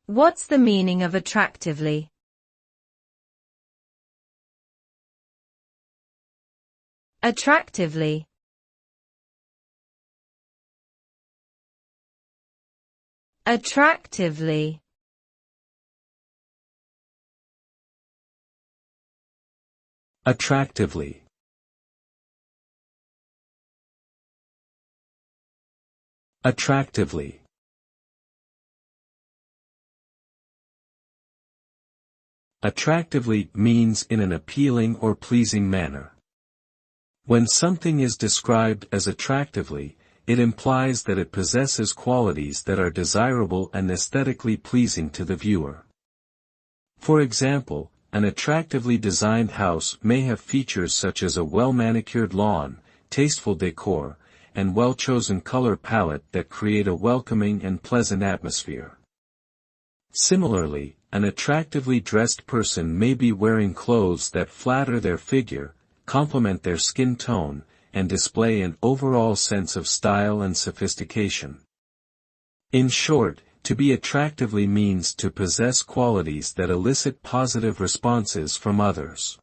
What's the meaning of attractively? Attractively. Attractively. Attractively. Attractively. Attractively means in an appealing or pleasing manner. When something is described as attractively, it implies that it possesses qualities that are desirable and aesthetically pleasing to the viewer. For example, an attractively designed house may have features such as a well-manicured lawn, tasteful decor, and well-chosen color palette that create a welcoming and pleasant atmosphere. Similarly, an attractively dressed person may be wearing clothes that flatter their figure, complement their skin tone, and display an overall sense of style and sophistication. In short, to be attractively means to possess qualities that elicit positive responses from others.